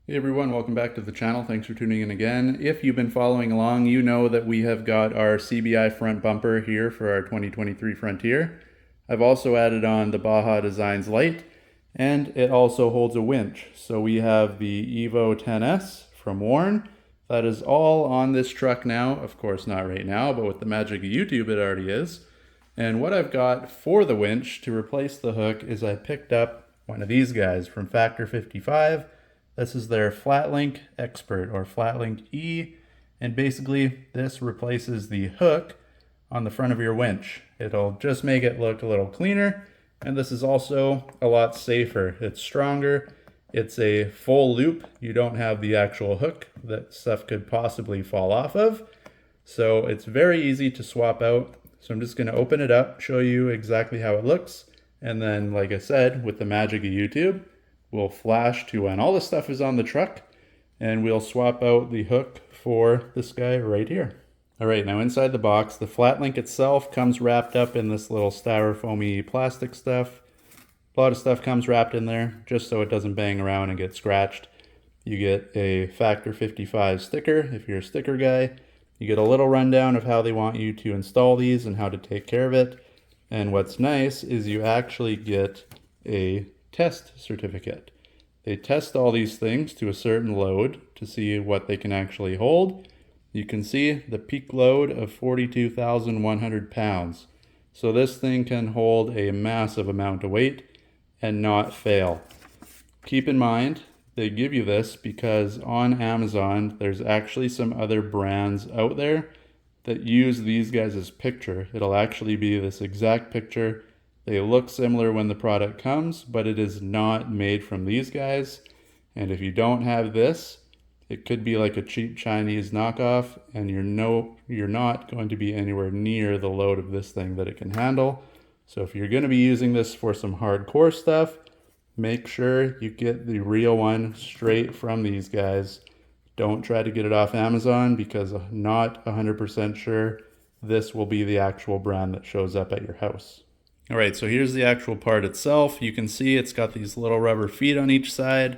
Hey everyone, welcome back to the channel. Thanks for tuning in again. If you've been following along, you know that we have got our CBI front bumper here for our 2023 Frontier. I've also added on the Baja Designs light, and it also holds a winch. So we have the Evo 10S from Warn. That is all on this truck now. Of course, not right now, but with the magic of YouTube, it already is. And what I've got for the winch to replace the hook is I picked up one of these guys from Factor 55. This is their FLATLINK Expert or FLATLINK E, and basically this replaces the hook on the front of your winch. It'll just make it look a little cleaner, and this is also a lot safer. It's stronger, it's a full loop. You don't have the actual hook that stuff could possibly fall off of, so it's very easy to swap out. So I'm just going to open it up, show you exactly how it looks, and then like I said, with the magic of YouTube, we'll flash to when all the stuff is on the truck, and we'll swap out the hook for this guy right here. All right, now inside the box, the FLATLINK itself comes wrapped up in this little styrofoamy plastic stuff. A lot of stuff comes wrapped in there just so it doesn't bang around and get scratched. You get a Factor 55 sticker if you're a sticker guy. You get a little rundown of how they want you to install these and how to take care of it. And what's nice is you actually get a test certificate. They test all these things to a certain load to see what they can actually hold. You can see the peak load of 42,100 pounds. So this thing can hold a massive amount of weight and not fail. Keep in mind, they give you this because on Amazon, there's actually some other brands out there that use these guys' picture. It'll actually be this exact picture. They look similar when the product comes, but it is not made from these guys. And if you don't have this, it could be like a cheap Chinese knockoff, and you're not going to be anywhere near the load of this thing that it can handle. So if you're going to be using this for some hardcore stuff, make sure you get the real one straight from these guys. Don't try to get it off Amazon because I'm not 100% sure this will be the actual brand that shows up at your house. All right, so here's the actual part itself. You can see it's got these little rubber feet on each side.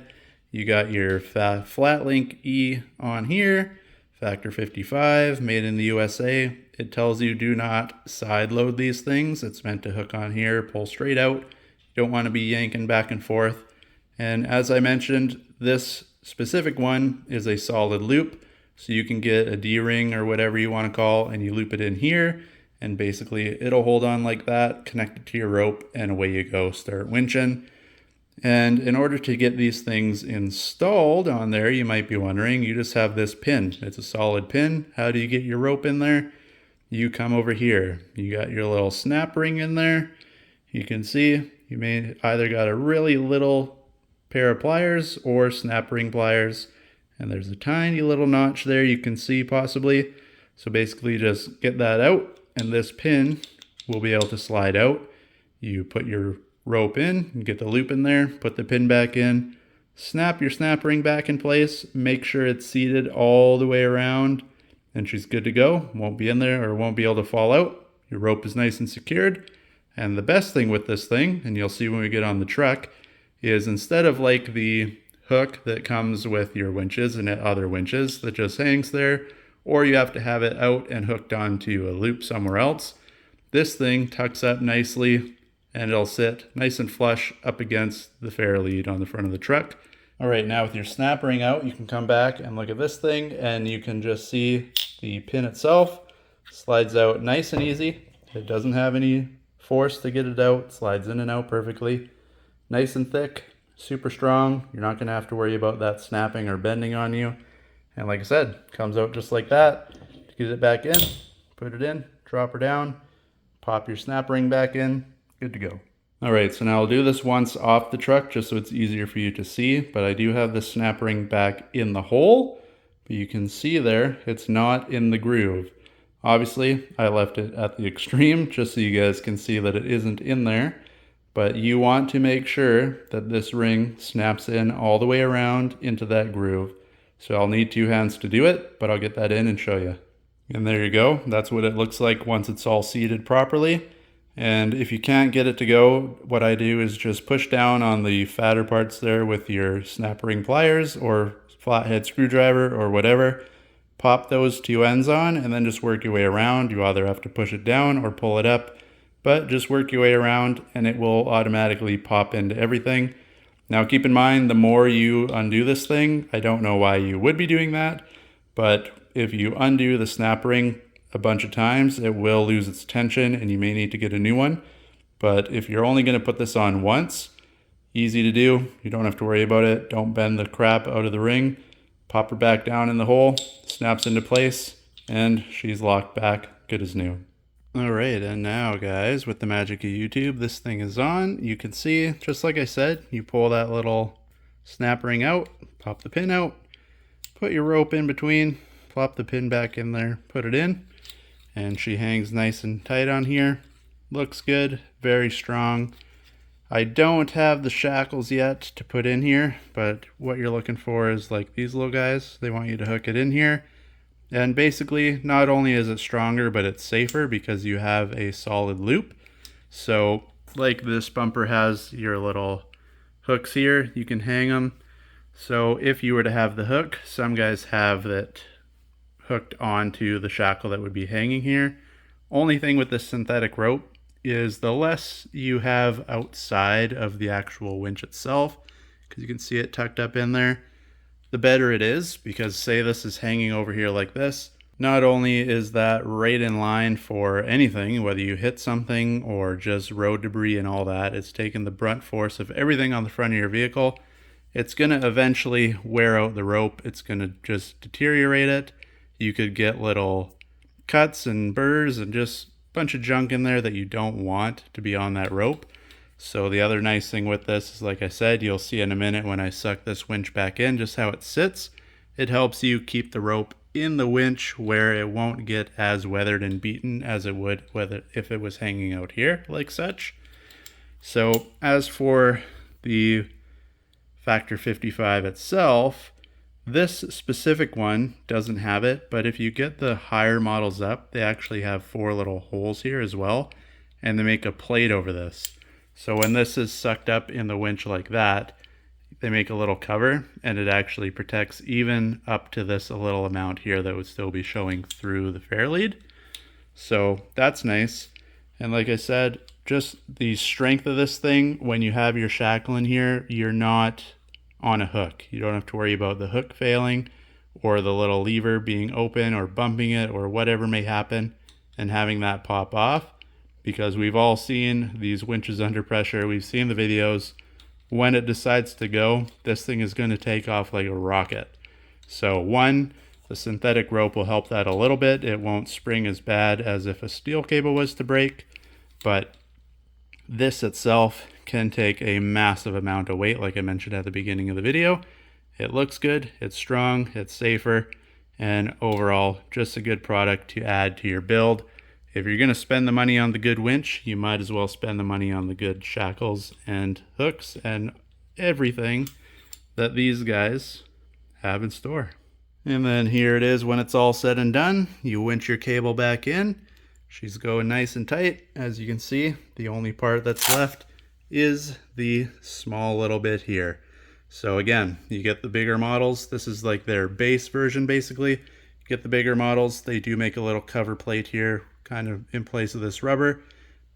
You got your FLATLINK E on here, Factor 55, made in the USA. It tells you do not side load these things. It's meant to hook on here, pull straight out. You don't want to be yanking back and forth. And as I mentioned, this specific one is a solid loop. So you can get a D-ring or whatever you want to call, and you loop it in here. And basically it'll hold on like that, connect it to your rope, and away you go, start winching. And in order to get these things installed on there, you might be wondering, you just have this pin. It's a solid pin. How do you get your rope in there? You come over here. You got your little snap ring in there. You can see you may either got a really little pair of pliers or snap ring pliers. And there's a tiny little notch there you can see possibly. So basically just get that out, and this pin will be able to slide out. You put your rope in and get the loop in there, put the pin back in, snap your snap ring back in place, make sure it's seated all the way around, and she's good to go. Won't be in there or won't be able to fall out. Your rope is nice and secured. And the best thing with this thing, and you'll see when we get on the truck, is instead of like the hook that comes with your winches and other winches that just hangs there, or you have to have it out and hooked onto a loop somewhere else, this thing tucks up nicely and it'll sit nice and flush up against the fair lead on the front of the truck. All right, now with your snap ring out, you can come back and look at this thing, and you can just see the pin itself slides out nice and easy. It doesn't have any force to get it out. It slides in and out perfectly. Nice and thick, super strong. You're not gonna have to worry about that snapping or bending on you. And like I said, comes out just like that. Get it back in, put it in, drop her down, pop your snap ring back in, good to go. All right, so now I'll do this once off the truck just so it's easier for you to see, but I do have the snap ring back in the hole, but you can see there, it's not in the groove. Obviously, I left it at the extreme just so you guys can see that it isn't in there, but you want to make sure that this ring snaps in all the way around into that groove. So I'll need two hands to do it, but I'll get that in and show you. And there you go. That's what it looks like once it's all seated properly. And if you can't get it to go, what I do is just push down on the fatter parts there with your snap ring pliers or flathead screwdriver or whatever. Pop those two ends on and then just work your way around. You either have to push it down or pull it up, but just work your way around and it will automatically pop into everything. Now keep in mind, the more you undo this thing, I don't know why you would be doing that, but if you undo the snap ring a bunch of times, it will lose its tension and you may need to get a new one. But if you're only going to put this on once, easy to do. You don't have to worry about it. Don't bend the crap out of the ring. Pop her back down in the hole, snaps into place, and she's locked back, good as new. All right, and now guys, with the magic of YouTube, this thing is on. You can see, just like I said, you pull that little snap ring out, pop the pin out, put your rope in between, plop the pin back in there, put it in, and she hangs nice and tight on here. Looks good, very strong. I don't have the shackles yet to put in here, but what you're looking for is like these little guys. They want you to hook it in here. And basically, not only is it stronger, but it's safer because you have a solid loop. So like this bumper has your little hooks here, you can hang them. So if you were to have the hook, some guys have that hooked onto the shackle that would be hanging here. Only thing with this synthetic rope is the less you have outside of the actual winch itself, because you can see it tucked up in there, the better it is, because say this is hanging over here like this, not only is that right in line for anything, whether you hit something or just road debris and all that, it's taking the brunt force of everything on the front of your vehicle. It's going to eventually wear out the rope. It's going to just deteriorate it. You could get little cuts and burrs and just bunch of junk in there that you don't want to be on that rope. So the other nice thing with this is, like I said, you'll see in a minute when I suck this winch back in just how it sits. It helps you keep the rope in the winch where it won't get as weathered and beaten as it would if it was hanging out here like such. So as for the Factor 55 itself, this specific one doesn't have it, but if you get the higher models up, they actually have 4 little holes here as well, and they make a plate over this. So when this is sucked up in the winch like that, they make a little cover, and it actually protects even up to this a little amount here that would still be showing through the fair lead. So that's nice. And like I said, just the strength of this thing, when you have your shackle in here, you're not on a hook. You don't have to worry about the hook failing or the little lever being open or bumping it or whatever may happen and having that pop off, because we've all seen these winches under pressure. We've seen the videos. When it decides to go, this thing is going to take off like a rocket. So one, the synthetic rope will help that a little bit. It won't spring as bad as if a steel cable was to break, but this itself can take a massive amount of weight, like I mentioned at the beginning of the video. It looks good, it's strong, it's safer, and overall just a good product to add to your build. If you're going to spend the money on the good winch, you might as well spend the money on the good shackles and hooks and everything that these guys have in store. And then here it is when it's all said and done. You winch your cable back in. She's going nice and tight. As you can see, the only part that's left is the small little bit here. So again, you get the bigger models. This is like their base version basically. You get the bigger models. They do make a little cover plate here, kind of in place of this rubber.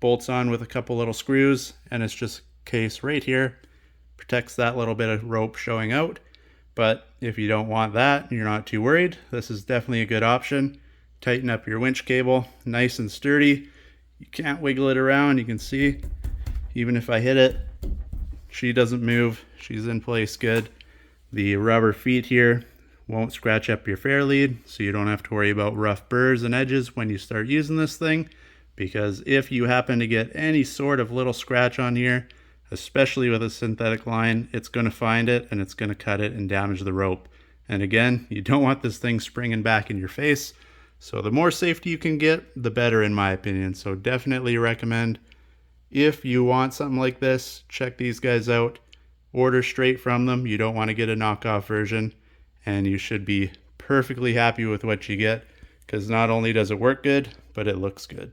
Bolts on with a couple little screws, and it's just a case right here. Protects that little bit of rope showing out. But if you don't want that, you're not too worried, this is definitely a good option. Tighten up your winch cable, nice and sturdy. You can't wiggle it around. You can see, even if I hit it, she doesn't move. She's in place good. The rubber feet here won't scratch up your fair lead, so you don't have to worry about rough burrs and edges when you start using this thing, because if you happen to get any sort of little scratch on here, especially with a synthetic line, it's going to find it and it's going to cut it and damage the rope. And again, you don't want this thing springing back in your face. So the more safety you can get, the better in my opinion. So definitely recommend, if you want something like this, check these guys out. Order straight from them. You don't want to get a knockoff version, and you should be perfectly happy with what you get, because not only does it work good, but it looks good.